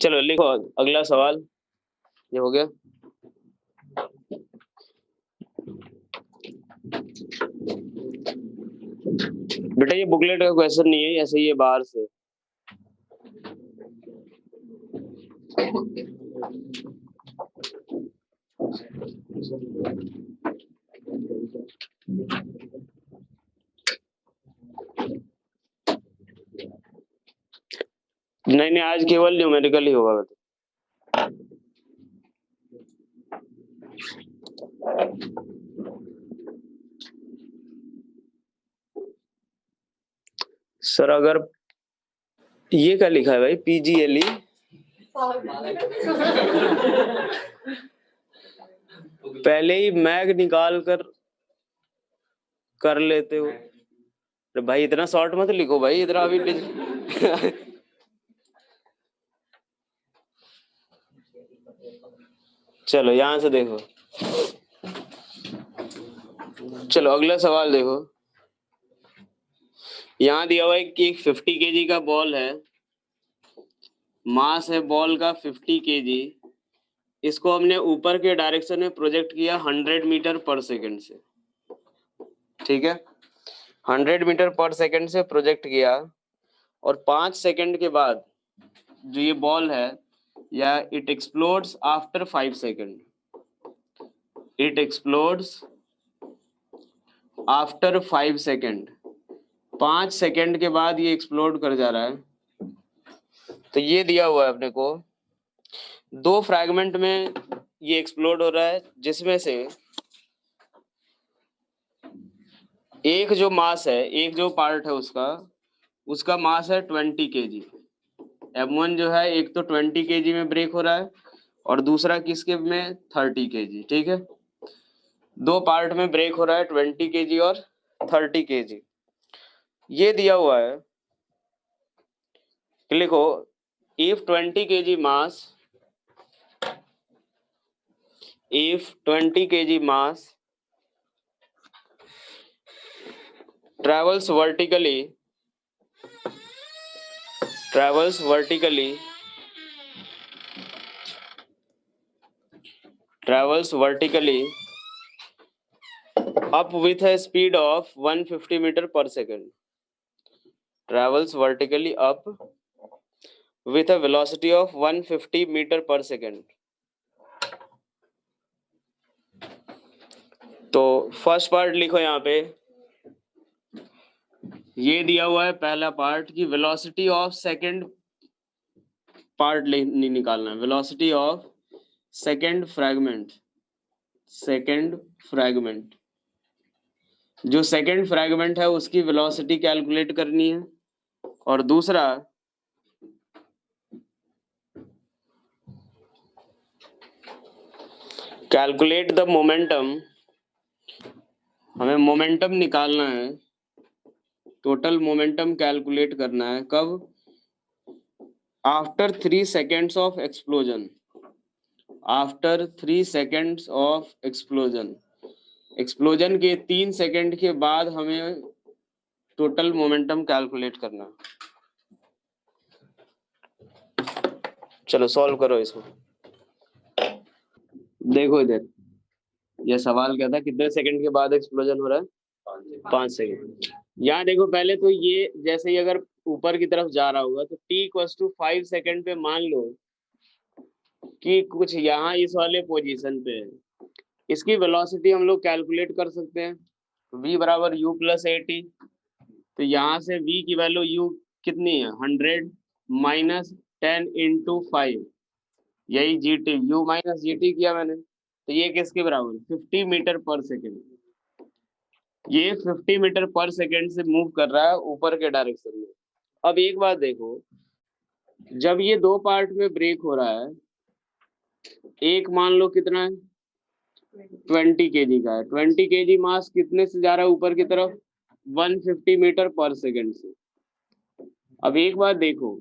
चलो लिखो अगला सवाल। ये हो गया। बेटा ये बुकलेट का क्वेश्चन नहीं है, ऐसे ही है बाहर से। नहीं नहीं, आज केवल न्यूमेरिकल ही होगा बेटा। सर अगर ये क्या लिखा है भाई, PGLE? पहले ही मैग निकाल कर लेते हो। अरे भाई इतना शॉर्ट मत लिखो भाई, इतना अभी चलो यहां से देखो। चलो अगला सवाल देखो। यहाँ दिया हुआ है कि एक 50 kg का बॉल है, मास है बॉल का 50 kg। इसको हमने ऊपर के डायरेक्शन में प्रोजेक्ट किया 100 मीटर पर सेकंड से। ठीक है, 100 मीटर पर सेकंड से प्रोजेक्ट किया, और 5 सेकंड के बाद जो ये बॉल है, या it explodes after 5 second. It explodes after 5 second. 5 second के बाद ये एक्सप्लोड कर जा रहा है। तो ये दिया हुआ है अपने को, 2 फ्रैगमेंट में ये एक्सप्लोड हो रहा है, जिसमें से एक जो मास है, एक जो पार्ट है उसका मास है 20 kg। M1 जो है, एक तो 20 kg में ब्रेक हो रहा है और दूसरा किसके में 30 kg। ठीक है, 2 पार्ट में ब्रेक हो रहा है, 20 kg और 30 kg। ये दिया हुआ है, लिखो if 20 kg mass, if 20 kg mass travels vertically up with a speed of 150 meter per second. Travels vertically up with a velocity of 150 meter per second. तो फर्स्ट पार्ट लिखो यहाँ पे। ये दिया हुआ है पहला पार्ट की वेलोसिटी ऑफ सेकंड पार्ट नहीं निकालना है, वेलोसिटी ऑफ सेकंड फ्रैगमेंट। जो सेकंड फ्रैगमेंट है उसकी वेलोसिटी कैलकुलेट करनी है। और दूसरा कैलकुलेट द मोमेंटम, हमें मोमेंटम निकालना है, टोटल मोमेंटम कैलकुलेट करना है। कब? After 3 seconds of explosion. After 3 seconds of explosion, explosion के 3 सेकेंड के बाद हमें टोटल मोमेंटम कैलकुलेट करना। चलो सॉल्व करो इसको। देखो इधर ये सवाल क्या था, कितने सेकंड के बाद एक्सप्लोजन हो रहा है? 5 सेकंड। यहाँ देखो पहले तो ये जैसे ही अगर ऊपर की तरफ जा रहा होगा तो t=5 सेकंड पे मान लो कि कुछ यहाँ इस वाले पोजीशन पे है। इसकी वेलोसिटी हम लोग कैलकुलेट कर सकते हैं, v बराबर u प्लस AT। तो यहाँ से v की वैल्यू u कितनी है? 100 माइनस 10 इंटू 5, यही GT, u माइनस GT किया मैंने। तो ये किसके बराबर? 50 मीटर पर सेकेंड। ये 50 मीटर पर सेकेंड से मूव कर रहा है ऊपर के डायरेक्शन में। अब एक बात देखो, जब ये 2 पार्ट में ब्रेक हो रहा है, एक मान लो कितना है? 20 kg का है। 20 kg मास कितने से जा रहा है ऊपर की तरफ? 150 मीटर पर सेकेंड से। अब एक बात देखो,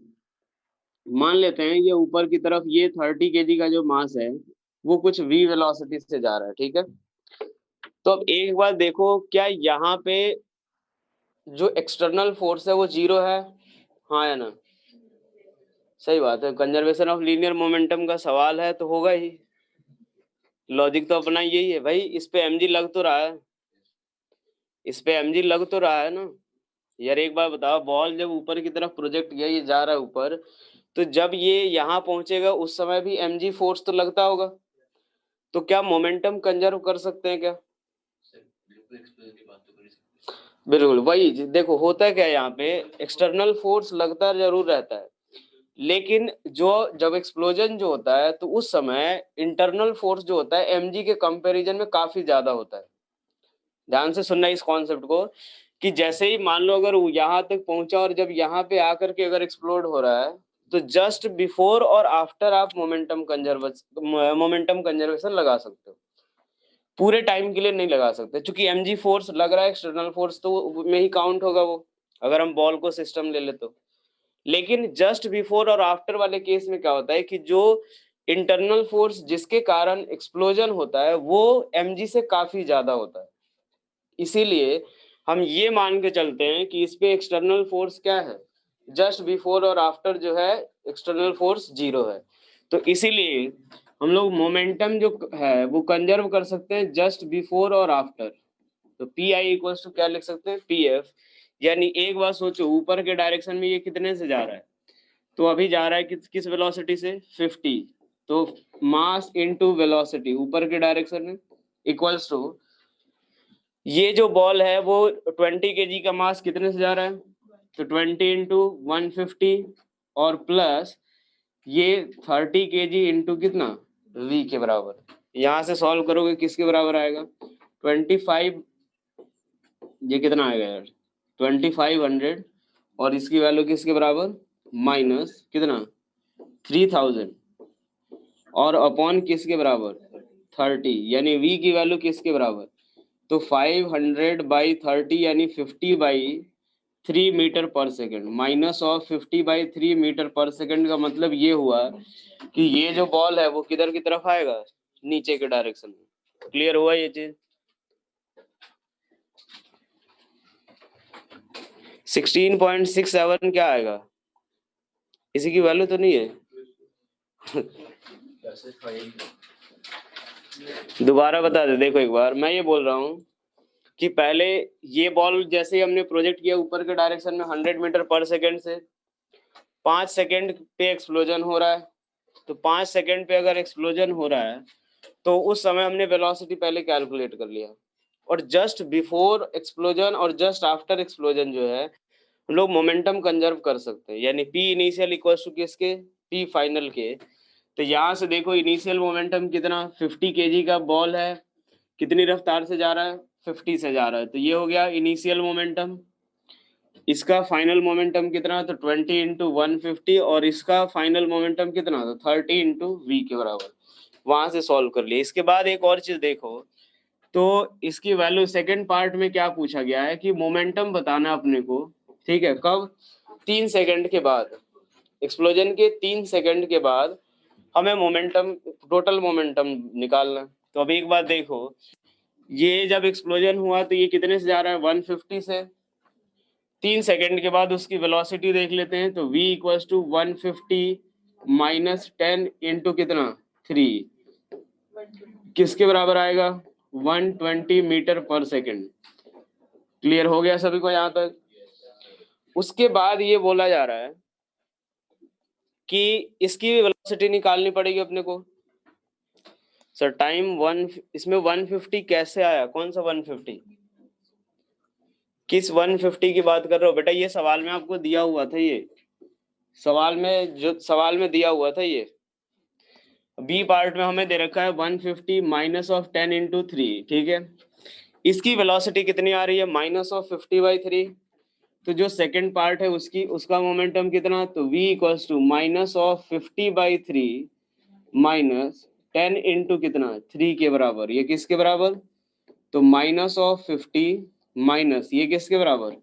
मान लेते हैं ये ऊपर की तरफ ये 30 kg का जो मास है वो कुछ v वेलोसिटी से जा रहा है। ठीक है, तो अब एक बात देखो, क्या यहाँ पे जो एक्सटर्नल फोर्स है वो 0 है? हाँ या ना? सही बात है, कंजर्वेशन ऑफ लीनियर मोमेंटम का सवाल है तो होगा ही, लॉजिक तो अपना यही है भाई। इस पे mg लग तो रहा है, इस पे mg लग तो रहा है ना यार। एक बार बताओ, बॉल जब ऊपर की तरफ प्रोजेक्ट किया, ये जा रहा है ऊपर, तो जब ये यहाँ पहुंचेगा उस समय भी mg फोर्स तो लगता होगा, तो क्या मोमेंटम कंजर्व कर सकते हैं क्या? बिल्कुल वही देखो, होता है क्या यहाँ पे, एक्सटर्नल फोर्स लगता जरूर रहता है, लेकिन जो जब एक्सप्लोजन जो होता है तो उस समय इंटरनल फोर्स जो होता है mg के कंपैरिजन में काफी ज्यादा होता है। ध्यान से सुनना इस कॉन्सेप्ट को, कि जैसे ही मान लो अगर वो यहाँ तक पहुंचा और जब यहाँ पे आकर के अगर एक्सप्लोड हो रहा है, तो जस्ट बिफोर और आफ्टर आप मोमेंटम कंजर्वेशन लगा सकते हो, पूरे टाइम के लिए नहीं लगा सकते, क्योंकि mg फोर्स लग रहा है, एक्सटर्नल फोर्स तो में ही काउंट होगा वो, अगर हम बॉल को सिस्टम ले ले तो। लेकिन जस्ट बिफोर और आफ्टर वाले केस में क्या होता है कि जो इंटरनल फोर्स जिसके कारण एक्सप्लोजन होता है वो mg से काफी ज्यादा होता है, इसीलिए हम ये मान के चलते हैं कि इस पे एक्सटर्नल फोर्स क्या है, जस्ट बिफोर और आफ्टर जो है एक्सटर्नल फोर्स 0 है। तो इसीलिए हम लोग मोमेंटम जो है वो कंजर्व कर सकते हैं जस्ट बिफोर और आफ्टर। तो पी आई इक्वल्स टू क्या लिख सकते हैं, पी एफ। यानी एक बार सोचो, ऊपर के डायरेक्शन में ये कितने से जा रहा है, तो अभी जा रहा है किस वेलोसिटी से, 50। तो मास इनटू वेलोसिटी ऊपर के डायरेक्शन में इक्वल्स टू, ये जो बॉल है वो 20 kg का मास कितने से जा रहा है, तो 20 इंटू 150 और प्लस ये 30 kg इंटू कितना, v के बराबर। यहाँ से सॉल्व करोगे किसके बराबर आएगा, 25, ये कितना आएगा यार 2500, और इसकी वैल्यू किसके बराबर, माइनस कितना 3000, और अपॉन किसके बराबर 30, यानी v की वैल्यू किसके बराबर, तो 500/30 यानी 50/3 मीटर पर सेकेंड, माइनस ऑफ 50/3 मीटर पर सेकेंड का मतलब ये हुआ कि ये जो बॉल है वो किधर की तरफ आएगा, नीचे के डायरेक्शन में। क्लियर हुआ ये चीज? 16.67 क्या आएगा, इसी की वैल्यू तो नहीं है दोबारा बता दे, देखो एक बार मैं ये बोल रहा हूँ कि पहले ये बॉल जैसे ही हमने प्रोजेक्ट किया ऊपर के डायरेक्शन में 100 मीटर पर सेकेंड से, 5 सेकेंड पे एक्सप्लोजन हो रहा है, तो 5 सेकेंड पे अगर एक्सप्लोजन हो रहा है तो उस समय हमने वेलोसिटी पहले कैलकुलेट कर लिया, और जस्ट बिफोर एक्सप्लोजन और जस्ट आफ्टर एक्सप्लोजन जो है हम लोग मोमेंटम कंजर्व कर सकते हैं, यानी पी इनिशियल इक्वल्स टू किसके, पी फाइनल के। तो यहाँ से देखो इनिशियल मोमेंटम कितना, 50 kg का बॉल है, कितनी रफ्तार से जा रहा है, 50 से जा रहा है, तो ये हो गया इनिशियल मोमेंटम। इसका फाइनल मोमेंटम कितना, तो 20 इंटू 150, और इसका फाइनल मोमेंटम कितना, तो 30 इंटू वी के बराबर। वहां से सॉल्व कर लिया। इसके बाद एक और चीज देखो, तो इसकी वैल्यू सेकंड पार्ट में क्या पूछा गया है कि मोमेंटम बताना अपने को, ठीक है, कब, 3 सेकंड के बाद, एक्सप्लोजन के 3 सेकंड के बाद हमें मोमेंटम, टोटल मोमेंटम निकालना है। तो अब एक बात देखो, ये जब एक्सप्लोजन हुआ तो ये कितने से जा रहा है, 150 से, 3 सेकंड के बाद उसकी वेलोसिटी देख लेते हैं, तो v equals to 150 minus 10 into कितना 3, किसके बराबर आएगा, 120 मीटर पर सेकंड। क्लियर हो गया सभी को यहाँ तक? उसके बाद ये बोला जा रहा है कि इसकी वेलोसिटी निकालनी पड़ेगी अपने को। सर टाइम 1, इसमें 150 कैसे आया, कौन सा 150, किस 150 की बात कर रहे हो बेटा, ये सवाल में आपको दिया हुआ था, ये सवाल में दिया हुआ था, ये बी पार्ट में हमें दे रखा है 150 माइनस ऑफ 10 इंटू 3, ठीक है। इसकी वेलोसिटी कितनी आ रही है, माइनस ऑफ 50/3, तो जो सेकंड पार्ट है उसका मोमेंटम कितना, तो v equals to minus of 50/3 minus 10 into कितना 3 के बराबर, ये किसके बराबर, तो माइनस ऑफ 50 माइनस ये किसके बराबर,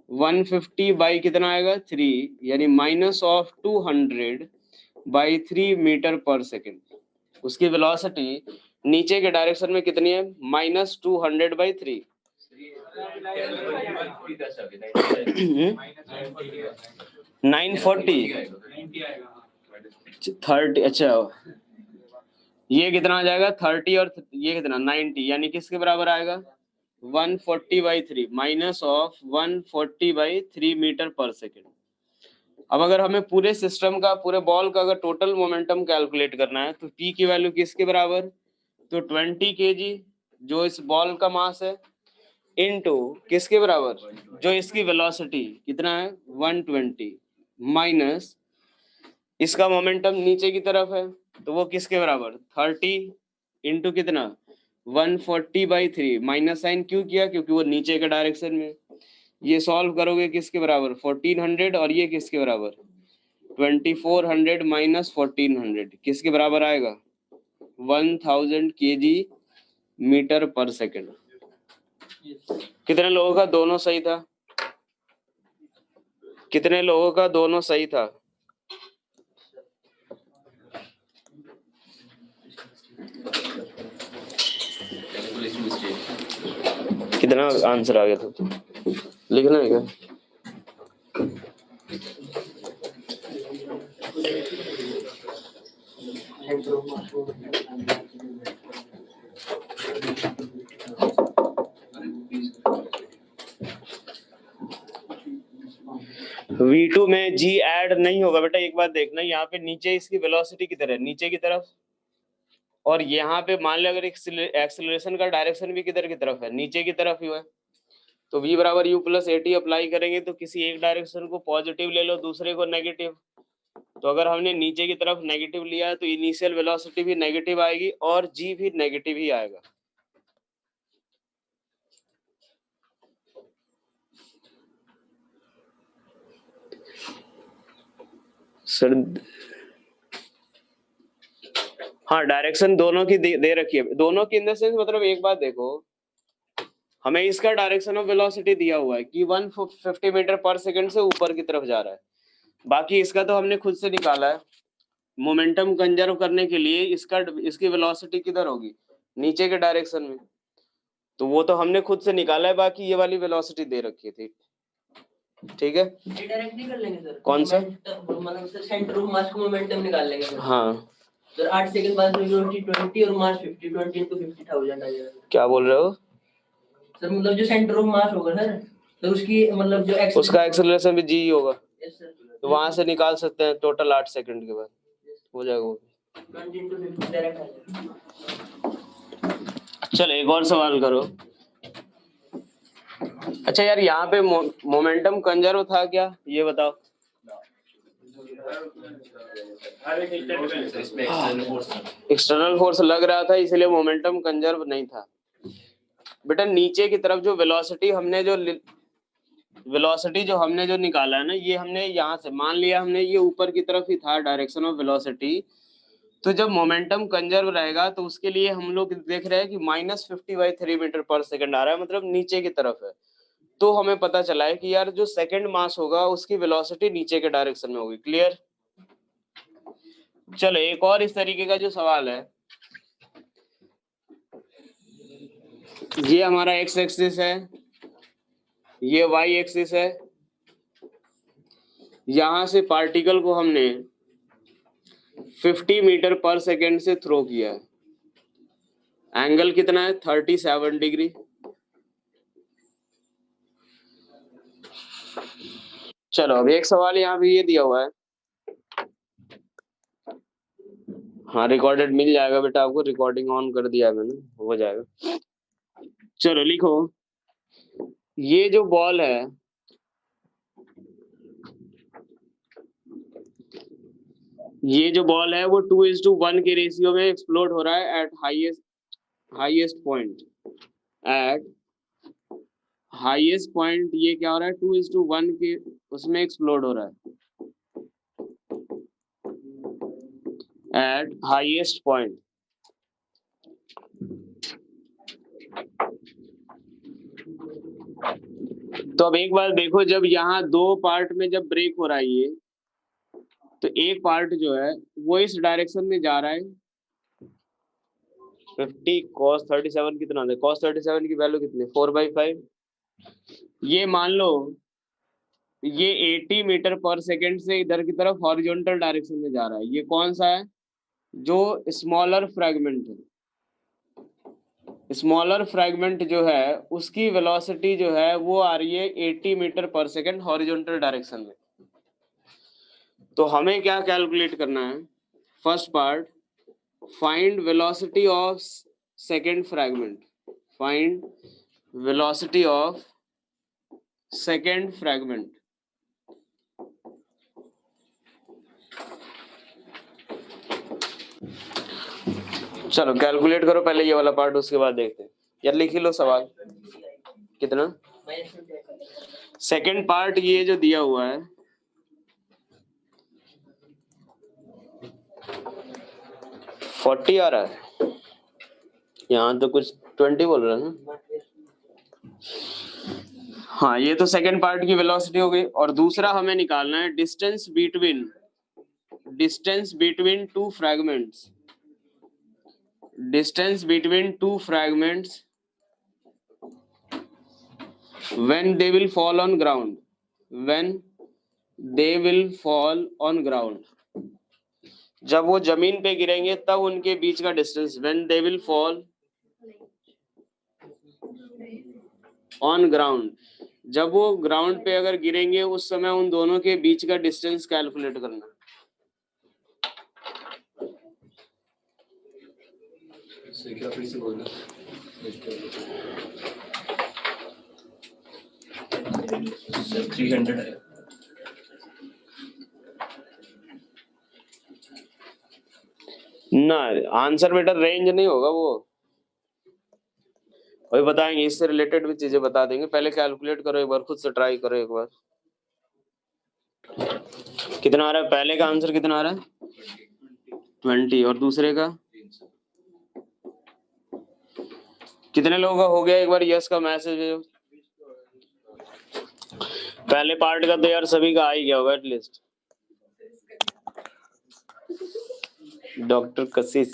150 बाई कितना आएगा 3, यानी माइनस ऑफ 200/3 मीटर पर सेकेंड। उसकी वेलोसिटी नीचे के डायरेक्शन में कितनी है, माइनस 200/3, 940, 30, अच्छा ये कितना आ जाएगा 30 और ये कितना 90, यानी किसके बराबर आएगा 140/3 माइनस ऑफ 140/3 मीटर पर सेकेंड। अब अगर हमें पूरे सिस्टम का, पूरे बॉल का अगर टोटल मोमेंटम कैलकुलेट करना है तो पी की वैल्यू किसके बराबर, तो 20 kg जो इस बॉल का मास है इनटू किसके बराबर, जो इसकी वेलोसिटी कितना है 120 माइनस इसका मोमेंटम नीचे की तरफ है तो वो किसके बराबर 30 इंटू कितना 140/3 माइनस साइन क्यों किया, क्योंकि वो नीचे के डायरेक्शन में। ये सॉल्व करोगे किसके बराबर 1400 और ये किसके बराबर 2400 माइनस 1400 किसके बराबर आएगा 1000 kg मीटर पर सेकेंड। कितने लोगों का दोनों सही था, कितने लोगों का दोनों सही था? कितना आंसर आ गया था, लिखना है क्या? V2 में G ऐड नहीं होगा बेटा, एक बात देखना, यहाँ पे नीचे इसकी वेलोसिटी किधर है, नीचे की तरफ, और यहाँ पे मान लो अगर एक्सेलरेशन का डायरेक्शन भी किधर की तरफ है, नीचे की तरफ ही है, तो V बराबर U प्लस AT अप्लाई करेंगे तो किसी एक डायरेक्शन को पॉजिटिव ले लो, दूसरे को नेगेटिव। तो अगर हमने नीचे की तरफ नेगेटिव लिया है तो इनिशियल वेलोसिटी भी नेगेटिव आएगी और G भी नेगेटिव ही आएगा। सर हाँ, डायरेक्शन दोनों की दे रखी है, दोनों की इन द सेंस, मतलब एक बात देखो, हमें इसका डायरेक्शन ऑफ वेलोसिटी दिया हुआ है कि 150 मीटर पर सेकंड से ऊपर की तरफ जा रहा है, बाकी इसका तो हमने खुद से निकाला है। मोमेंटम कंजर्व करने के लिए इसकी वेलोसिटी किधर होगी, नीचे के डायरेक्शन में, तो वो तो हमने खुद से निकाला है, बाकी ये वाली वेलोसिटी दे रखी थी। ठीक है, डायरेक्ट नहीं कर लेंगे सर, कौन सा, मतलब सेंटर ऑफ मास का मोमेंटम निकाल लेंगे सर। हाँ सर 8 सेकंड बाद वेलोसिटी 20 और मास 50, 20 into 50,000 आ जाएगा। क्या बोल रहे हो सर, मतलब जो सेंटर ऑफ मास होगा सर, तो उसकी मतलब जो उसका एक्सेलरेशन भी जी होगा, यस सर, तो वहां से निकाल सकते हैं टोटल 8 सेकंड के बाद हो जाएगा वो। 20 into 50 डायरेक्ट आ जाएगा। चल एक और सवाल करो। अच्छा यार, यहाँ पे मोमेंटम कंजर्व था क्या, ये बताओ। एक्सटर्नल फोर्स लग रहा था इसलिए मोमेंटम कंजर्व नहीं था बेटा। नीचे की तरफ जो वेलोसिटी हमने जो निकाला है ना, ये हमने यहाँ से मान लिया, हमने ये ऊपर की तरफ ही था डायरेक्शन ऑफ वेलोसिटी, तो जब मोमेंटम कंजर्व रहेगा तो उसके लिए हम लोग देख रहे हैं कि -50/3 मीटर पर सेकंड आ रहा है, मतलब नीचे की तरफ है। तो हमें पता चला है कि यार जो सेकंड मास होगा उसकी वेलोसिटी नीचे के डायरेक्शन में होगी। क्लियर? चलो एक और इस तरीके का जो सवाल है, ये हमारा एक्स एक्सिस है, ये वाई एक्सिस है, यहां से पार्टिकल को हमने 50 मीटर पर सेकेंड से थ्रो किया है, एंगल कितना है 37 डिग्री। चलो अब एक सवाल यहाँ भी ये दिया हुआ है, हाँ रिकॉर्डेड मिल जाएगा बेटा आपको, रिकॉर्डिंग ऑन कर दिया है मैंने, हो जाएगा। चलो लिखो, ये जो बॉल है, ये जो बॉल है वो 2:1 के रेशियो में एक्सप्लोड हो रहा है eight highest point. Eight highest point ये क्या हो रहा है 2:1 के उसमें एक्सप्लोड हो रहा है एट हाईएस्ट पॉइंट। तो अब एक बार देखो, जब यहाँ दो पार्ट में जब ब्रेक हो रहा है ये, तो एक पार्ट जो है वो इस डायरेक्शन में जा रहा है 50 cos 37 कितना है, cos 37 की वैल्यू कितनी 4/5। ये मान लो ये 80 मीटर पर सेकेंड से इधर की तरफ हॉरिजॉन्टल डायरेक्शन में जा रहा है। ये कौन सा है? जो स्मॉलर फ्रैगमेंट है। स्मॉलर फ्रैगमेंट जो है उसकी वेलोसिटी जो है वो आ रही है 80 मीटर पर सेकेंड हॉरिजॉन्टल डायरेक्शन में। तो हमें क्या कैलकुलेट करना है? First part, find velocity of second fragment. Find velocity of second fragment. चलो कैलकुलेट करो पहले ये वाला पार्ट, उसके बाद देखते हैं। यार लिख ही लो सवाल। कितना? सेकेंड पार्ट ये जो दिया हुआ है 40 आ रहा है, यहाँ तो कुछ 20 बोल रहा है ना। हाँ, ये तो सेकेंड पार्ट की वेलोसिटी हो गई। और दूसरा हमें निकालना है distance between two fragments. Distance between two fragments when they will fall on ground, when they will fall on ground, जब वो जमीन पे गिरेंगे तब उनके बीच का distance, when they will fall on ground, जब वो ग्राउंड पे अगर गिरेंगे उस समय उन दोनों के बीच का डिस्टेंस कैलकुलेट करना। ना आंसर बेटा रेंज नहीं होगा, वो वही बताएंगे, इससे रिलेटेड भी चीजें बता देंगे। पहले कैलकुलेट करो एक बार, खुद से ट्राई करो एक बार। कितना आ रहा है? पहले का आंसर कितना आ रहा है? 20। और दूसरे का कितने लोगों का हो गया? एक बार यस का मैसेज भेजो। पहले पार्ट का तो यार सभी का आ ही गया होगा एटलीस्ट। डॉक्टर कशिश,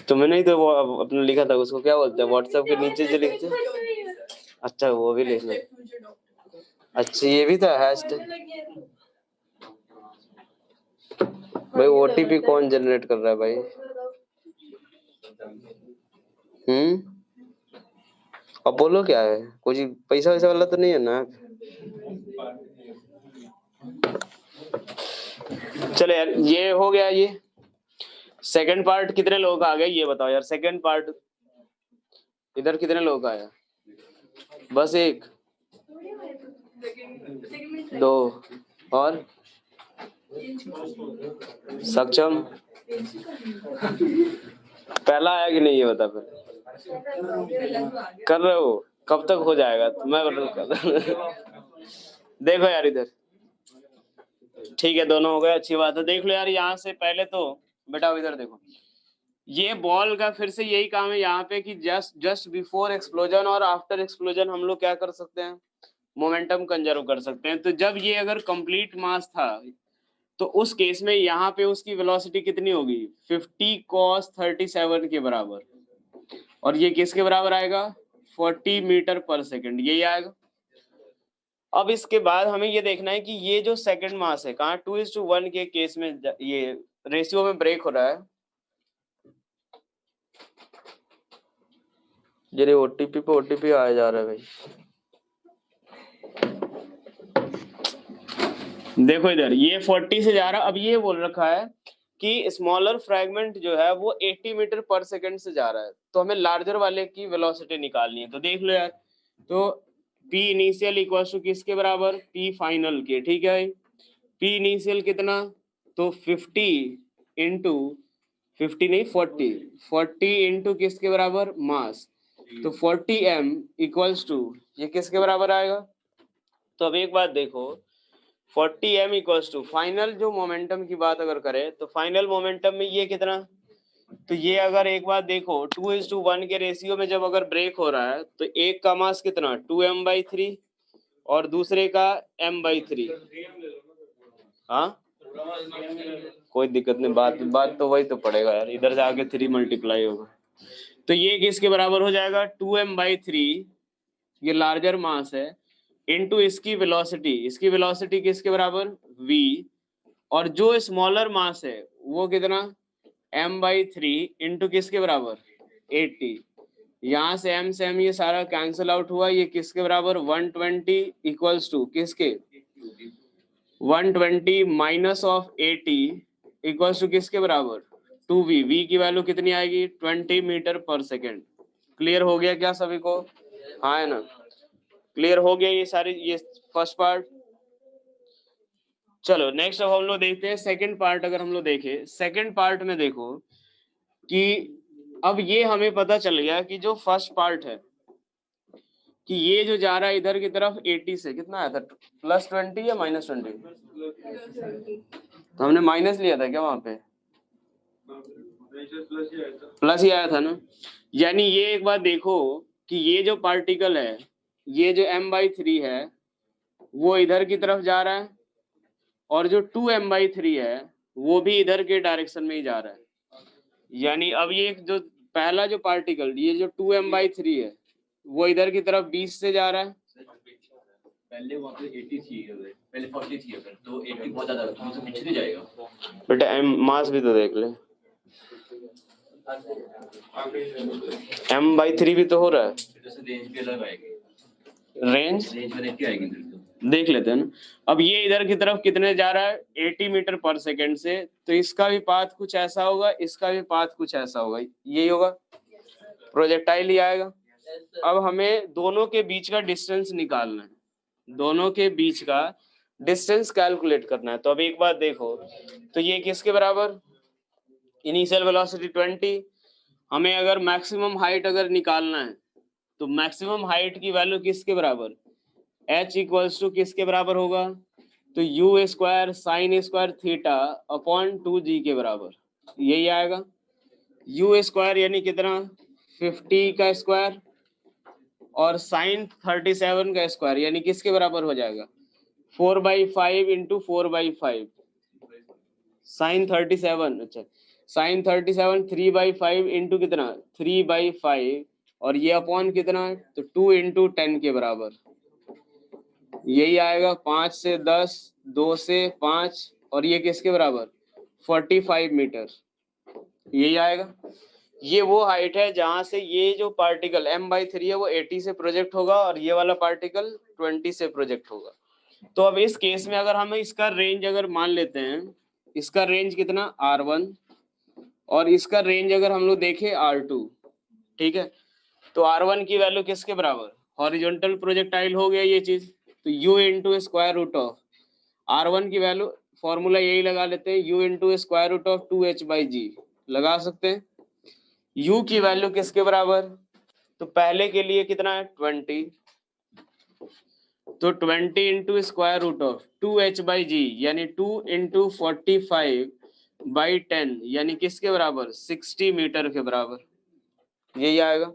तुमने नहीं तो वो अपना लिखा था, उसको क्या बोलते हैं व्हाट्सएप के नीचे जो लिखते हैं? अच्छा वो भी लिखना। अच्छा ये भी था हैशटैग। भाई ओटीपी कौन जनरेट कर रहा है भाई? अपोलो क्या है? कुछ पैसा वैसा वाला तो नहीं है ना? चलो यार ये हो गया। ये सेकंड पार्ट कितने लोगों का आ गया ये बताओ यार। सेकंड पार्ट इधर कितने लोगों का आया? बस एक, दो और सक्षम। पहला आया कि नहीं ये बता। फिर कर रहे हो? कब तक हो जाएगा? मैं देखो यार इधर, ठीक है दोनों हो गए, अच्छी बात है। देख लो यार यहाँ से पहले तो बेटा इधर देखो, ये बॉल का फिर से यही काम है यहाँ पे कि जस्ट बिफोर एक्सप्लोजन और आफ्टर एक्सप्लोजन हम लोग क्या कर सकते हैं? मोमेंटम कंजर्व कर सकते हैं। तो जब ये अगर कंप्लीट मास था तो उस केस में यहाँ पे उसकी वेलोसिटी कितनी होगी? 50 cos 37 के बराबर। और ये किसके बराबर आएगा? 40 मीटर पर सेकेंड, यही आएगा। अब इसके बाद हमें ये देखना है कि ये जो सेकंड मास है कहाँ 2:1 के केस में ये रेशियो में ब्रेक हो रहा है। जरे ओटीपी पे ओटीपी आया जा रहा है भाई। देखो इधर ये 40 से जा रहा। अब ये बोल रखा है कि स्मॉलर फ्रैगमेंट जो है वो 80 मीटर पर सेकंड से जा रहा है, तो हमें लार्जर वाले की वेलोसिटी निकालनी है। तो देख लो यार, तो P इनिशियल इक्वल टू किसके बराबर? P फाइनल के। ठीक है, P इनिशियल कितना? तो 50 इंटू 50 नहीं 40 इंटू किसके बराबर? मास। तो 40 m इक्वल्स टू ये किसके बराबर आएगा? तो अब एक बात देखो, 40 m इक्वल्स टू फाइनल जो मोमेंटम की बात अगर करें तो फाइनल मोमेंटम में ये कितना? तो ये अगर एक बात देखो 2:1 के रेशियो में जब अगर ब्रेक हो रहा है तो एक का मास कितना? 2m/3 और दूसरे का m/3। हाँ कोई दिक्कत नहीं, बात तो वही तो पड़ेगा यार, इधर से आगे 3 मल्टीप्लाई होगा। तो ये किसके बराबर हो जाएगा? 2m/3, ये लार्जर मास है, इनटू इसकी वेलोसिटी किसके बराबर v, और जो स्मॉलर मास है वो कितना m/3 इनटू किसके बराबर 80। यहाँ से m से m ये सारा कैंसिल आउट हुआ, ये किसके बराबर 120 इक्वल्स टू किसके 120 माइनस ऑफ 80 इक्वल्स टू किसके बराबर 2v। v की वैल्यू कितनी आएगी 20 मीटर पर सेकेंड। क्लियर हो गया क्या सभी को? हाँ है ना, क्लियर हो गया ये सारी, ये फर्स्ट पार्ट। चलो नेक्स्ट अब हम लोग देखते हैं सेकंड पार्ट। अगर हम लोग देखें सेकंड पार्ट में देखो कि अब ये हमें पता चल गया कि जो फर्स्ट पार्ट है कि ये जो जा रहा है इधर की तरफ 80 से कितना आया था +20 या -20? तो हमने माइनस लिया था क्या वहां पे? प्लस ही आया था ना। यानी ये एक बात देखो कि ये जो पार्टिकल है, ये जो m/3 है वो इधर की तरफ जा रहा है, और जो 2m/3 है वो भी इधर के डायरेक्शन में ही जा रहा है। यानी अब ये जो पहला जो पार्टिकल ये जो 2m/3 है वो इधर की तरफ 20 से जा रहा है। पहले वहाँ पे 80 थी, पहले 40 थी, अगर तो 80 बहुत ज्यादा तो मुझे पीछे नहीं जाएगा। बेटा मास भी तो देख ले, m/3 भी तो हो रहा है, रेंज भी अलग आएगी, रेंज रेंज आएगी देख लेते हैं ना। अब ये इधर की तरफ कितने जा रहा है 80 मीटर पर सेकेंड से, तो इसका भी पाथ कुछ ऐसा होगा, इसका भी पाथ कुछ ऐसा होगा, यही होगा, प्रोजेक्टाइल ही आएगा। अब हमें दोनों के बीच का डिस्टेंस निकालना है, दोनों के बीच का डिस्टेंस कैलकुलेट करना है। तो अब एक बात देखो, तो ये किसके बराबर इनिशियल वेलोसिटी 20, हमें अगर मैक्सिमम हाइट अगर निकालना है तो मैक्सिमम हाइट की वैल्यू किसके बराबर h इक्वल्स टू किसके बराबर होगा, तो u² sin² theta upon 2g के बराबर, यही आएगा। u² यानी कितना 50 का स्क्वायर और sin 37 का स्क्वायर यानी किसके बराबर हो जाएगा 4/5 इंटू 4/5 sin 37, अच्छा sin 37 3/5 इंटू कितना 3/5 और ये अपॉन कितना तो 2 इंटू 10 के बराबर, यही आएगा। 5 से 10, 2 से 5 और ये किसके बराबर 45 मीटर, यही आएगा। ये वो हाइट है जहां से ये जो पार्टिकल m/3 है वो 80 से प्रोजेक्ट होगा और ये वाला पार्टिकल 20 से प्रोजेक्ट होगा। तो अब इस केस में अगर हम इसका रेंज अगर मान लेते हैं, इसका रेंज कितना r1 और इसका रेंज अगर हम लोग देखें r2, ठीक है, तो r1 की वैल्यू किसके बराबर हॉरिजॉन्टल प्रोजेक्टाइल हो गया ये चीज, तो u into square root of r1 की वैल्यू फॉर्मूला यही लगा लेते हैं u into square root of 2h/g लगा सकते हैं। u की वैल्यू किसके बराबर, तो पहले के लिए कितना है 20, तो 20 into square root of 2h/g यानी 2 इंटू 45/10 यानी किसके बराबर 60 मीटर के बराबर, यही आएगा।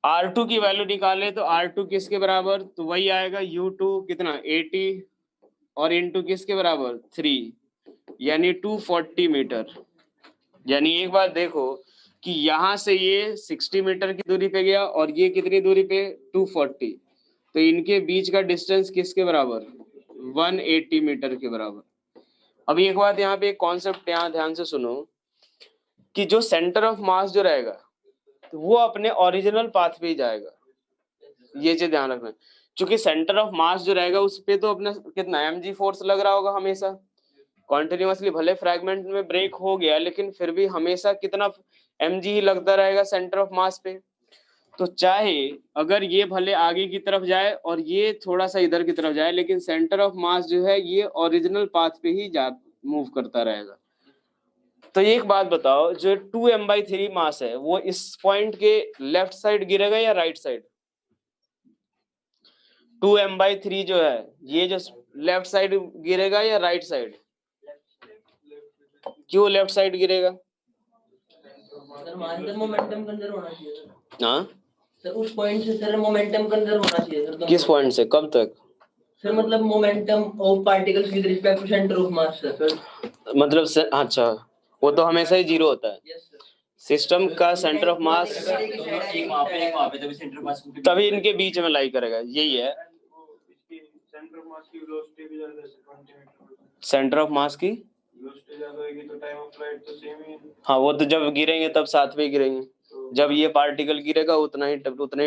R2 की वैल्यू निकाले तो R2 किसके बराबर, तो वही आएगा U2 कितना 80 और इंटू किसके बराबर 3 यानी 240 मीटर। यानी एक बात देखो कि यहाँ से ये 60 मीटर की दूरी पे गया और ये कितनी दूरी पे 240, तो इनके बीच का डिस्टेंस किसके बराबर 180 मीटर के बराबर। अब एक बात यहाँ पे एक कॉन्सेप्ट यहाँ ध्यान से सुनो कि जो सेंटर ऑफ मास जो रहेगा तो वो अपने ओरिजिनल पाथ पे ही जाएगा, ये चीज ध्यान रखना। क्योंकि सेंटर ऑफ मास जो रहेगा उस पे तो अपना कितना mg फोर्स लग रहा होगा हमेशा कॉन्टिन्यूसली, भले फ्रैगमेंट में ब्रेक हो गया लेकिन फिर भी हमेशा कितना mg ही लगता रहेगा सेंटर ऑफ मास पे। तो चाहे अगर ये भले आगे की तरफ जाए और ये थोड़ा सा इधर की तरफ जाए लेकिन सेंटर ऑफ मास जो है ये ओरिजिनल पाथ पे ही जा मूव करता रहेगा। तो एक बात बताओ, जो 2m/3 मास है वो इस पॉइंट के लेफ्ट साइड गिरेगा या राइट साइड? 2m/3 जो है ये जो लेफ्ट साइड गिरेगा या राइट साइड? क्यों लेफ्ट साइड गिरेगा? सर मोमेंटम कंजर्व होना चाहिए सर। हाँ सर उस पॉइंट से सर मोमेंटम कंजर्व होना चाहिए सर। किस पॉइंट से कब तक? सर मतलब momentum of particles with respect to centre of mass sir. मतलब से, अच्छा वो तो हमेशा ही 0 होता है। Yes sir. सिस्टम का सेंटर ऑफ मास एक वहाँ पे तभी सेंटर पास तभी इनके बीच में लाई करेगा, यही है। सेंटर ऑफ मास की वेलोसिटी भी ज्यादा है 20 मीटर। सेंटर ऑफ मास की वेलोसिटी ज्यादा होगी तो टाइम ऑफ फ्लाइट तो सेम ही है। हाँ, वो तो जब गिरेंगे तब साथ में गिरेंगे, जब ये पार्टिकल गिरेगा उतना ही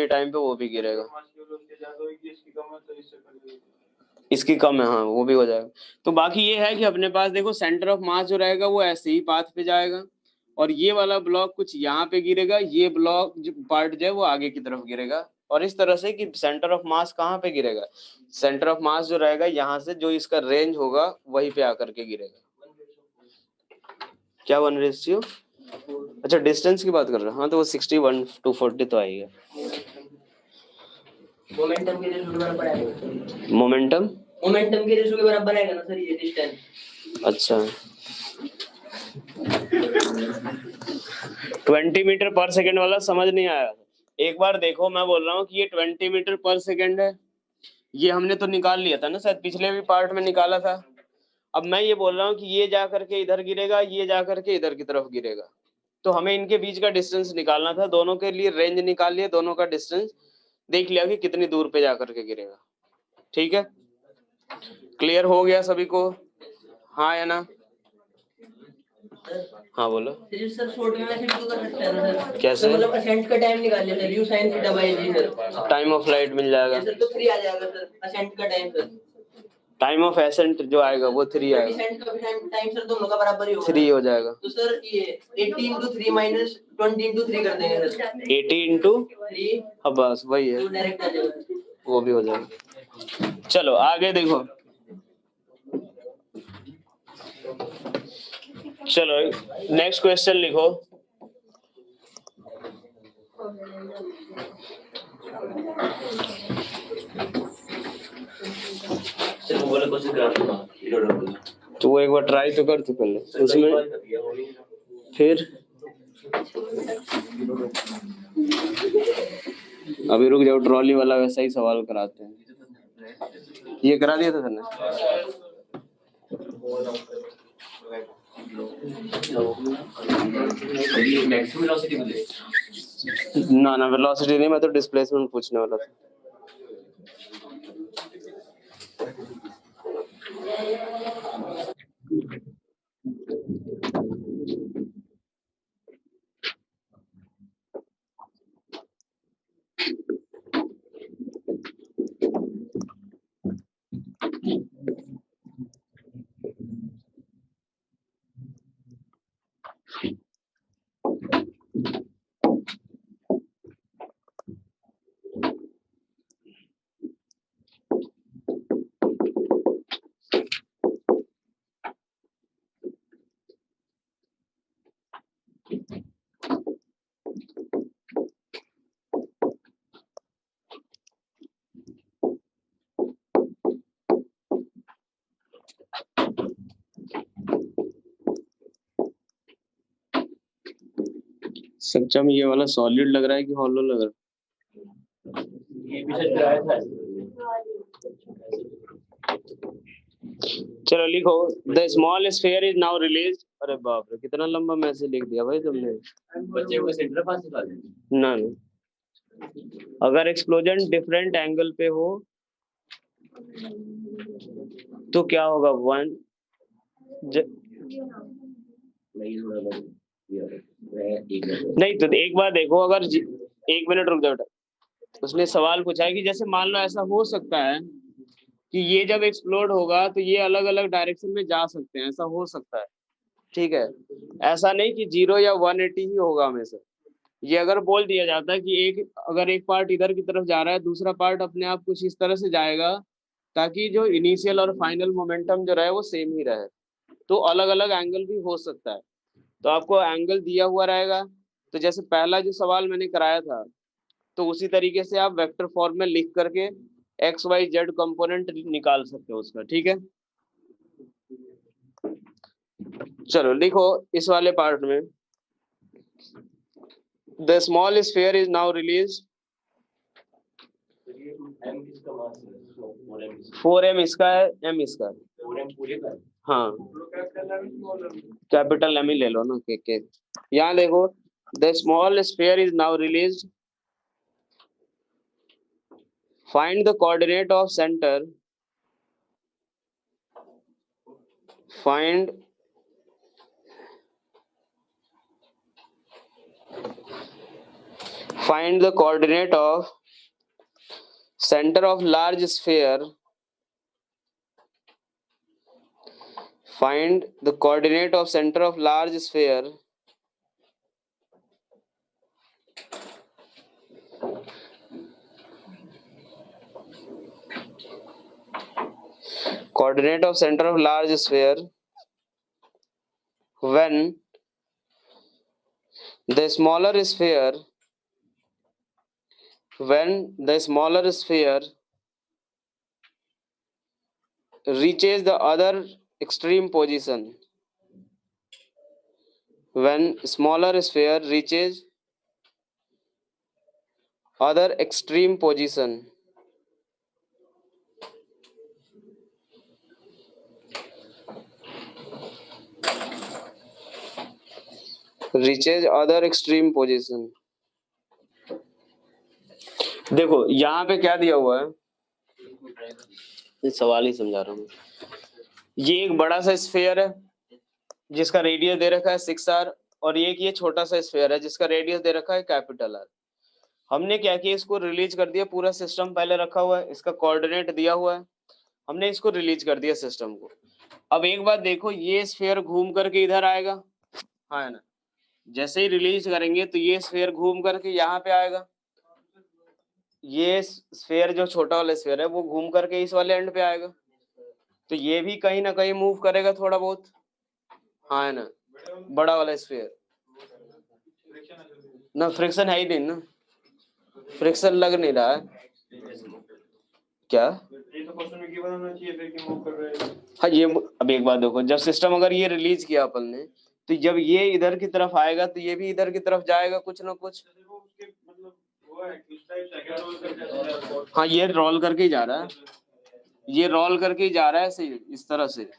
टाइम पे वो भी गिरेगा। मास की वेलोसिटी ज्यादा होगी, इसकी कम है तो इससे कर देंगे। इसकी कम है, हाँ वो भी हो जाएगा। तो बाकी ये है कि अपने पास देखो सेंटर ऑफ मास जो रहेगा वो ऐसे ही पाथ पे जाएगा, और ये वाला ब्लॉक कुछ यहाँ पे गिरेगा, ये ब्लॉक जो पार्ट जो है वो आगे की तरफ गिरेगा, और इस तरह से कि सेंटर ऑफ मास कहाँ पे गिरेगा, सेंटर ऑफ मास जो रहेगा यहाँ से जो इसका रेंज होगा वहीं पे आकर के गिरेगा। क्या 1:, अच्छा डिस्टेंस की बात कर रहे हो, हाँ तो वो 61/40 तो आएगा। मोमेंटम के रेशो के बराबर आएगा। मोमेंटम के रेशो के बराबर आएगा ना सर ये डिस्टेंस। अच्छा 20 मीटर पर सेकंड वाला समझ नहीं आया। एक बार देखो, मैं बोल रहा हूँ कि ये 20 मीटर पर सेकंड है, ये हमने तो निकाल लिया था ना शायद, पिछले भी पार्ट में निकाला था। अब मैं ये बोल रहा हूँ कि ये जा करके इधर गिरेगा, ये जा करके इधर की तरफ गिरेगा, तो हमें इनके बीच का डिस्टेंस निकालना था, दोनों के लिए रेंज निकाल लिया, दोनों का डिस्टेंस देख लिया कि कितनी दूर पे जा करके गिरेगा। ठीक है, क्लियर हो गया सभी को, हाँ या ना? हाँ बोलो सर शॉर्ट में वैसे भी तो कर सकते हैं ना सर। कैसे? तो मतलब असेंट का टाइम निकाल लिया sir, u sin theta by g sir. Time of flight मिल जाएगा, सर तो 3 आ जाएगा सर असेंट का time sir. Time of ascent जो आएगा वो 3 आएगा, डिसेंट का टाइम सर दोनों का बराबर ही होगा। 3 हो जाएगा। तो सर ये 80 × 3 माइनस 20 × 3 कर देंगे सर। 80 इंटू 3 अब बस वही है, तो डायरेक्ट आ जाएगा, वो भी हो जाएगा। चलो आगे देखो, चलो नेक्स्ट क्वेश्चन लिखो। सर वो वाला क्वेश्चन करा दूंगा, तो वो एक बार ट्राई तो कर, तू पहले उसमें फिर अभी रुक जाओ, ट्रॉली वाला वैसा ही सवाल कराते हैं। ये करा दिया था सर ने? मैक्सिमम वेलोसिटी मिले ना वेलोसिटी नहीं, मैं तो डिस्प्लेसमेंट पूछने वाला था। सच्चा में ये वाला सॉलिड लग रहा है कि हॉलो लग रहा है? ये भी सर कराया था। चलो लिखो, the small sphere is now release. अरे बाप रे, कितना लंबा मैसेज लिख दिया भाई तुमने। बच्चे को सेंटर पास निकाल देंगे ना अगर एक्सप्लोजन डिफरेंट एंगल पे हो तो क्या होगा? नहीं तो एक बार देखो, अगर 1 मिनट रुक जाओ, उसने सवाल पूछा है कि जैसे मान लो ऐसा हो सकता है कि ये जब एक्सप्लोड होगा तो ये अलग अलग डायरेक्शन में जा सकते हैं, ऐसा हो सकता है। ठीक है, ऐसा नहीं कि 0 या 180 ही होगा हमेशा। ये अगर बोल दिया जाता है कि अगर एक पार्ट इधर की तरफ जा रहा है, दूसरा पार्ट अपने आप कुछ इस तरह से जाएगा ताकि जो इनिशियल और फाइनल मोमेंटम जो रहे वो सेम ही रहे, तो अलग अलग एंगल भी हो सकता है। तो आपको एंगल दिया हुआ रहेगा, तो जैसे पहला जो सवाल मैंने कराया था तो उसी तरीके से आप वेक्टर फॉर्म में लिख करके XYZ कंपोनेंट निकाल सकते हो उसका। ठीक है, चलो लिखो इस वाले पार्ट में, the small sphere is now release. 4m इसका है, m इसका है। हाँ कैपिटल M ही ले लो ना, के। यहाँ देखो, the small sphere is now release, find the coordinate of centre find the coordinate of center of large sphere. Find the coordinate of center of large sphere coordinate of center of large sphere when the smaller sphere reaches the other extreme position. When smaller sphere reaches other extreme position. Reaches other extreme position. देखो यहाँ पे क्या दिया हुआ है, इस सवाल ही समझा रहा हूँ। ये एक बड़ा सा स्फीयर है जिसका रेडियस दे रखा है 6r, और एक ये छोटा सा स्फीयर है जिसका रेडियस दे रखा है कैपिटल R। हमने क्या किया, इसको रिलीज कर दिया। पूरा सिस्टम पहले रखा हुआ है, इसका कोऑर्डिनेट दिया हुआ है, हमने इसको रिलीज कर दिया सिस्टम को। अब एक बात देखो, ये स्फीयर घूम करके इधर आएगा, हाँ है ना। जैसे ही रिलीज करेंगे तो ये स्फीयर घूम करके यहाँ पे आएगा। ये स्फीयर जो छोटा वाला स्फीयर है वो घूम करके इस वाले एंड पे आएगा, तो ये भी कहीं ना कहीं मूव करेगा थोड़ा बहुत, हाँ है ना। बड़ा वाला स्फीयर ना, फ्रिक्शन है ही नहीं ना, फ्रिक्शन लग नहीं रहा है क्या। ये तो क्वेश्चन में गिवन होना चाहिए फिर कि मूव कर रहे हैं। हाँ ये अब एक बात देखो, जब सिस्टम अगर ये रिलीज किया अपन ने, तो जब ये इधर की तरफ आएगा तो ये भी इधर की तरफ जाएगा कुछ ना कुछ। वो उसके मतलब वो है कि उस टाइप से अगर रोल करके जा रहा है। हाँ ये रोल करके ही जा रहा है, ये रोल करके ही जा रहा है, ऐसे इस तरह से।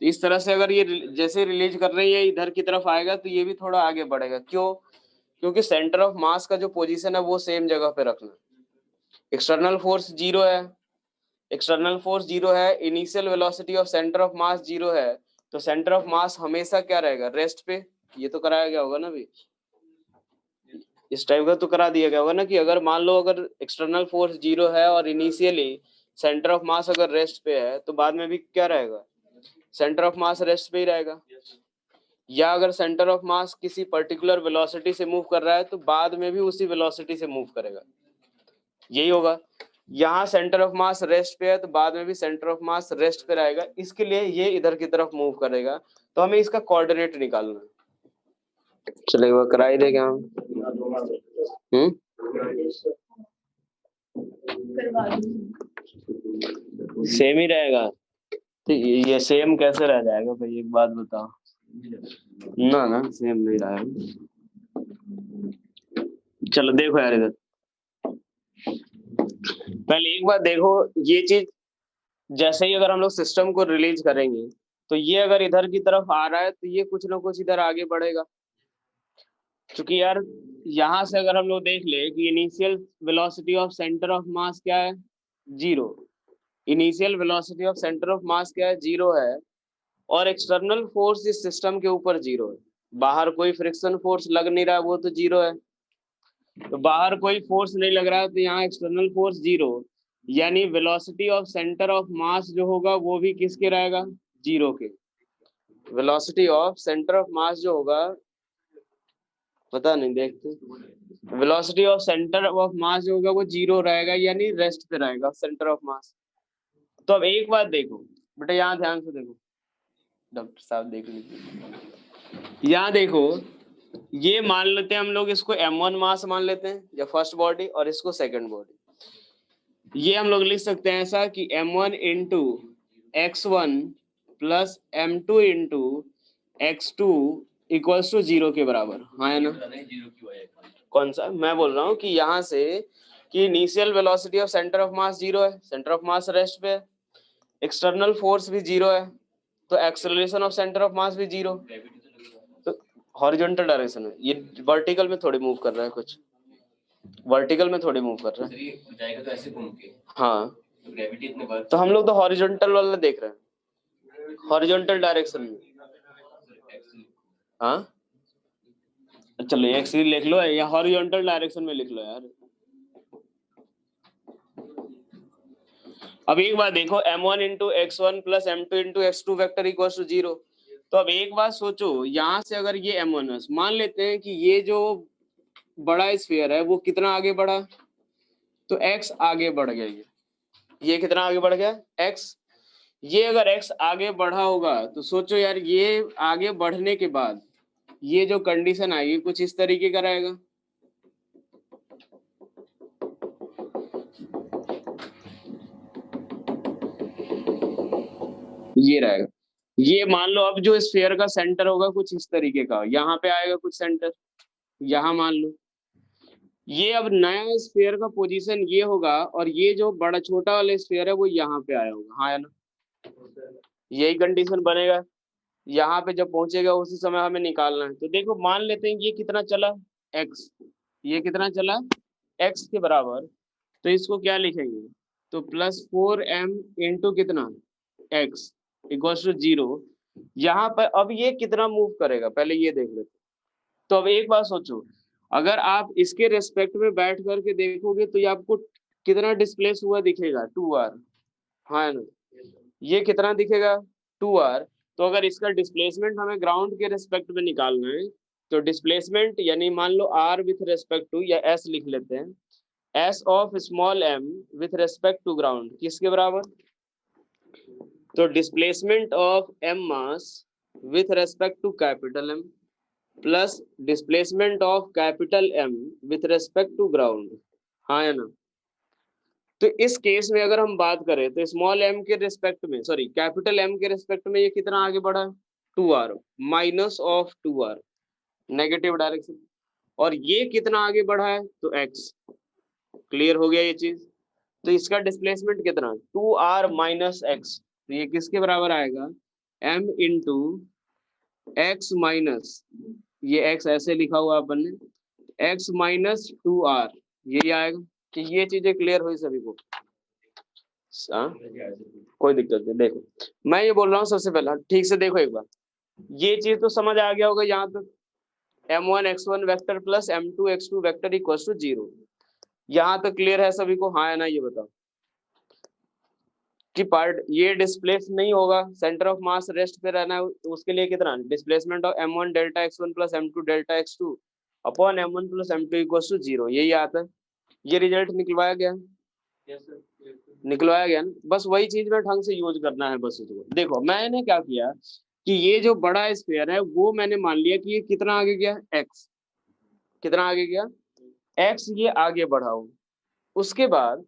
इस तरह से अगर ये जैसे रिलीज कर रही है इधर की तरफ आएगा तो ये भी थोड़ा आगे बढ़ेगा। क्यों? क्योंकि सेंटर ऑफ मास का जो पोजीशन है वो सेम जगह पे रखना। एक्सटर्नल फोर्स जीरो है, एक्सटर्नल फोर्स जीरो है, initial velocity of centre of mass zero है, तो सेंटर ऑफ मास हमेशा क्या रहेगा, रेस्ट पे। ये तो कराया गया होगा ना अभी, इस टाइप का तो करा दिया गया होगा ना कि अगर मान लो अगर एक्सटर्नल फोर्स जीरो है और इनिशियली सेंटर ऑफ मास अगर रेस्ट पे है तो बाद में भी क्या रहेगा, सेंटर ऑफ मास रेस्ट पे ही रहेगा। या अगर सेंटर ऑफ मास किसी पर्टिकुलर वेलोसिटी से मूव कर रहा है तो बाद में भी उसी वेलोसिटी से मूव करेगा, यही होगा। यहाँ सेंटर ऑफ मास रेस्ट पे है तो बाद में भी सेंटर ऑफ मास रेस्ट पे रहेगा, इसके लिए ये इधर की तरफ मूव करेगा। तो हमें इसका कोऑर्डिनेट निकालना है। चलेगा, करा ही देगा हम। सेम ही रहेगा तो ये सेम कैसे रह जाएगा भाई, एक बात बताओ ना, ना सेम नहीं रहेगा। चलो देखो यार, इधर पहले एक बात देखो, ये चीज जैसे ही अगर हम लोग सिस्टम को रिलीज करेंगे तो ये अगर इधर की तरफ आ रहा है तो ये कुछ ना कुछ इधर आगे बढ़ेगा। क्योंकि यार यहाँ से अगर हम लोग देख ले कि initial velocity of centre of मास क्या है, zero. Initial velocity of centre of मास क्या है, जीरो है, और एक्सटर्नल फोर्स इस सिस्टम के ऊपर जीरो है। बाहर कोई फ्रिक्शन फोर्स लग नहीं रहा है, वो तो जीरो है। तो बाहर कोई फोर्स नहीं लग रहा है तो यहाँ एक्सटर्नल फोर्स जीरो, यानी वेलोसिटी ऑफ सेंटर ऑफ मास जो होगा वो भी किसके रहेगा, जीरो के। वेलोसिटी ऑफ सेंटर ऑफ मास जो होगा, पता नहीं देखते, वेलोसिटी ऑफ सेंटर ऑफ मास जो होगा वो जीरो रहेगा, यानी रेस्ट पे रहेगा सेंटर ऑफ मास। तो अब एक बात देखो बेटा, यहाँ ध्यान से देखो, डॉक्टर साहब देख लीजिए, यहाँ देखो, ये मान लेते हैं हम लोग, इसको m1 मास मान लेते हैं या फर्स्ट बॉडी, और इसको सेकंड बॉडी। ये हम लोग लिख सकते हैं ऐसा कि m1 into x1 plus m2 into x2 equals to zero के बराबर, हाँ है ना। कौन सा मैं बोल रहा हूँ कि यहाँ से कि initial velocity of centre of mass zero है, सेंटर ऑफ मास रेस्ट पे है, एक्सटर्नल फोर्स भी जीरो है, तो एक्सेलरेशन ऑफ सेंटर ऑफ मास भी जीरो। तो हॉरिजॉन्टल डायरेक्शन में, ये वर्टिकल में थोड़ी मूव कर रहा है, कुछ वर्टिकल में थोड़ी मूव कर रहा है, जाएगा तो ऐसे घूम के। हाँ तो ग्रेविटी इतने बार, तो हम लोग तो हॉरिजॉन्टल वाला देख रहे हैं। हॉरिजॉन्टल डायरेक्शन में। हाँ चलो एक्स लिख लो या हॉरिजॉन्टल डायरेक्शन में लिख लो यार। अब एक बात देखो, m1 into x1 plus m2 into x2 vector equals to 0। तो अब एक बात सोचो, यहाँ से अगर ये m1 मान लेते हैं कि ये जो बड़ा स्फीयर है वो कितना आगे बढ़ा, तो x आगे बढ़ गया, ये कितना आगे बढ़ गया x। ये अगर x आगे बढ़ा होगा तो सोचो यार, ये आगे बढ़ने के बाद ये जो कंडीशन आएगी कुछ इस तरीके का रहेगा। ये रहेगा, ये मान लो अब जो स्फीयर का सेंटर होगा कुछ इस तरीके का, यहाँ पे आएगा कुछ सेंटर, यहाँ मान लो ये अब नया स्फीयर का पोजीशन ये होगा, और ये जो बड़ा छोटा वाला स्फीयर है वो यहाँ पे आया होगा। हाँ या ना, यही कंडीशन बनेगा। यहाँ पे जब पहुंचेगा उसी समय हमें निकालना है। तो देखो मान लेते हैं ये कितना चला x, ये कितना चला x के बराबर, तो इसको क्या लिखेंगे, तो +4m इंटू कितना x इक्वल्स टू 0। यहाँ पर अब ये कितना मूव करेगा पहले ये देख लेते। तो अब एक बात सोचो, अगर आप इसके रेस्पेक्ट में बैठ करके देखोगे तो ये आपको कितना डिस्प्लेस हुआ दिखेगा 2r। हाँ ना, ये कितना दिखेगा 2r। तो अगर इसका डिस्प्लेसमेंट हमें ग्राउंड के रेस्पेक्ट में निकालना है तो डिस्प्लेसमेंट यानी मान लो r विथ रेस्पेक्ट टू, या s लिख लेते हैं, s of small m with respect to ground किसके बराबर, तो displacement of m mass with respect to capital M plus displacement of capital M with respect to ground. हाँ है ना। तो इस केस में अगर हम बात करें तो स्मॉल m के रिस्पेक्ट में, सॉरी कैपिटल M के रिस्पेक्ट में ये कितना आगे बढ़ा 2r minus of 2r negative direction, और ये कितना आगे बढ़ा है तो x। क्लियर हो गया ये चीज। तो इसका डिस्प्लेसमेंट कितना 2r माइनस x, तो ये किसके बराबर आएगा m इंटू x माइनस, ये x ऐसे लिखा हुआ अपन ने x माइनस 2r, यही आएगा। कि ये चीजें क्लियर हुई सभी को। कोई दिक्कत नहीं। देखो मैं ये बोल रहा हूँ सबसे पहला ठीक से देखो एक बार, ये चीज तो समझ आ गया होगा यहाँ तक, m1 x1 vector plus m2 x2 vector equals to 0। यहाँ तक क्लियर है सभी को। हाँ या ना ये बताओ कि पार्ट ये डिस्प्लेस नहीं होगा, सेंटर ऑफ मास रेस्ट पे रहना है, तो उसके लिए कितना displacement of m1 delta x1 plus m2 delta x2 upon m1 plus m2 equals to 0, यही आता है। ये रिजल्ट निकलवाया गया, निकलवाया गया ना। बस वही चीज में ढंग से यूज करना है बस उसको। देखो मैंने क्या किया कि ये जो बड़ा स्फीयर है वो मैंने मान लिया कि ये कितना आगे गया x, कितना आगे गया x, ये आगे बढ़ाओ। उसके बाद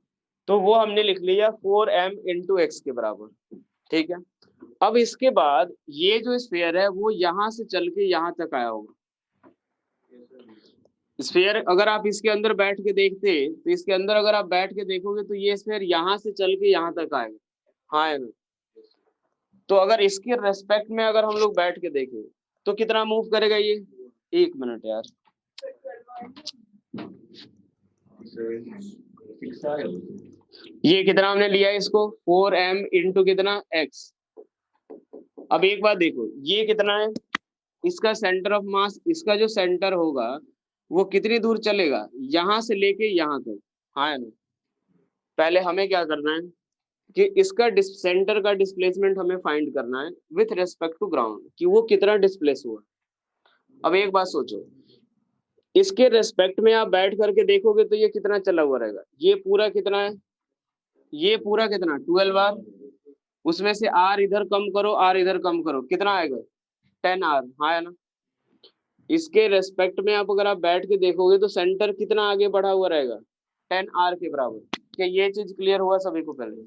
तो वो हमने लिख लिया 4m इंटू x के बराबर, ठीक है। अब इसके बाद ये जो स्फीयर है वो यहाँ से चल के यहाँ तक आया होगा। स्फीयर अगर आप इसके अंदर बैठ के देखते तो इसके अंदर अगर आप बैठ के देखोगे तो ये स्फीयर यहाँ से चल के यहाँ तक आएगा। हाँ है ना। तो अगर इसके रेस्पेक्ट में अगर हम लोग बैठ के देखें तो कितना मूव करेगा ये, एक मिनट यार, ये कितना हमने लिया इसको 4m इंटू कितना x। अब एक बात देखो ये कितना है, इसका सेंटर ऑफ मास, इसका जो सेंटर होगा वो कितनी दूर चलेगा यहाँ से लेके यहाँ तक। हाँ है ना। पहले हमें क्या करना है कि इसका सेंटर का डिस्प्लेसमेंट हमें फाइंड करना है विथ रेस्पेक्ट टू ग्राउंड, कि वो कितना डिस्प्लेस हुआ। अब एक बात सोचो, इसके रेस्पेक्ट में आप बैठ करके देखोगे तो ये कितना चला हुआ रहेगा, ये पूरा कितना है, ये पूरा कितना 12r, उसमें से r इधर कम करो, r इधर कम करो, कितना आएगा 10r। हाँ है ना। इसके रेस्पेक्ट में आप अगर आप बैठ के देखोगे तो सेंटर कितना आगे बढ़ा हुआ रहेगा 10r के बराबर। क्या ये चीज क्लियर हुआ सभी को पहले।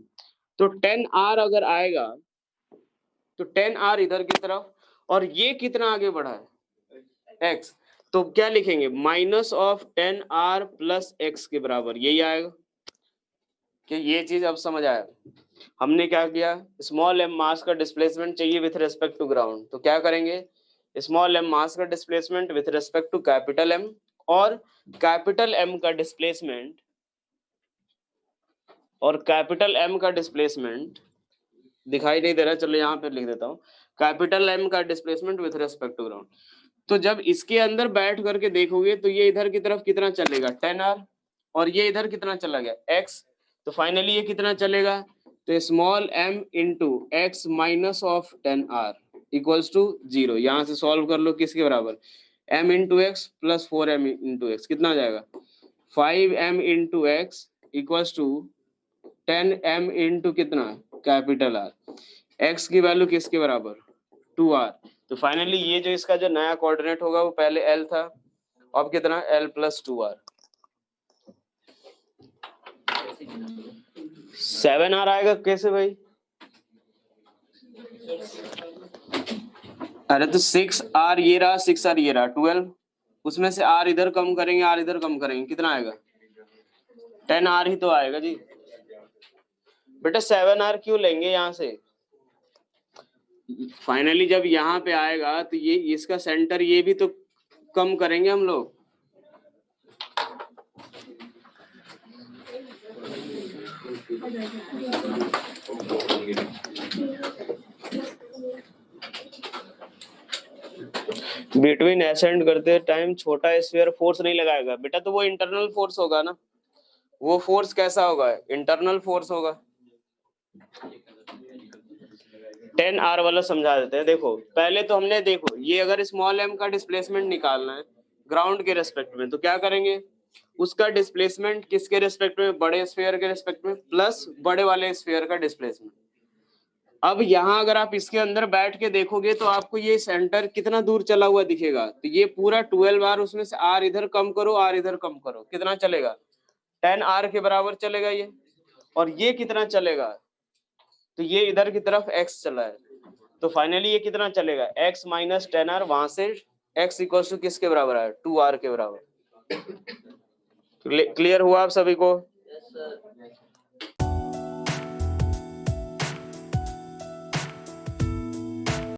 तो 10r अगर आएगा तो 10r इधर की तरफ, और ये कितना आगे बढ़ा है x, तो क्या लिखेंगे minus of 10r plus x के बराबर, यही आएगा। कि ये चीज अब समझ आया। हमने क्या किया, स्मॉल m मास का डिस्प्लेसमेंट चाहिए विथ रेस्पेक्ट टू ग्राउंड, तो क्या करेंगे स्मॉल m मास का displacement with respect to capital M, और कैपिटल M का डिस्प्लेसमेंट, और कैपिटल M का डिस्प्लेसमेंट दिखाई नहीं दे रहा, चलो यहाँ पे लिख देता हूँ, कैपिटल एम का displacement with respect to ground. तो जब इसके अंदर बैठ करके देखोगे तो ये इधर की तरफ कितना चलेगा 10r, और ये इधर कितना चला गया x, तो फाइनली ये कितना चलेगा, तो small m into x minus of 10r equals to 0। यहाँ से सॉल्व कर लो, किसके बराबर, m into x plus 4m into x, कितना आ जाएगा 5m into x equals to 10m into कितना कैपिटल R, x की वैल्यू किसके बराबर 2r। तो फाइनली ये जो इसका जो नया कोऑर्डिनेट होगा वो पहले l था, अब कितना l प्लस 2r, 7r आएगा कैसे भाई, अरे तो 6r ये रहा, 6r ये रहा 12, उसमें से r इधर कम करेंगे, r इधर कम करेंगे, कितना आएगा 10r ही तो आएगा जी। बेटा 7r क्यों लेंगे यहाँ से, फाइनली जब यहाँ पे आएगा तो ये इसका सेंटर ये भी तो कम करेंगे हम लोग। बिटवीन एसेंड करते टाइम छोटा स्फीयर फोर्स नहीं लगाएगा बेटा, तो वो इंटरनल फोर्स होगा ना, वो फोर्स कैसा होगा, इंटरनल फोर्स होगा। 10r वाला समझा देते हैं। देखो पहले तो हमने, देखो ये अगर स्मॉल m का डिस्प्लेसमेंट निकालना है ग्राउंड के रेस्पेक्ट में, तो क्या करेंगे, उसका डिस्प्लेसमेंट किसके रेस्पेक्ट में, बड़े स्फीयर के रेस्पेक्ट में प्लस बड़े वाले स्फीयर का डिस्प्लेसमेंट। अब यहाँ अगर आप इसके अंदर बैठ के देखोगे तो आपको ये सेंटर कितना दूर चला हुआ दिखेगा, तो ये पूरा 12r, उसमें से r इधर कम करो, r इधर कम करो, कितना चलेगा 10r के बराबर चलेगा ये, और ये कितना चलेगा, तो ये इधर की तरफ x चला है, तो फाइनली ये कितना चलेगा x माइनस 10r, वहां से x इक्वल टू किसके बराबर है 2r के बराबर। क्लियर हुआ आप सभी को। Yes, sir.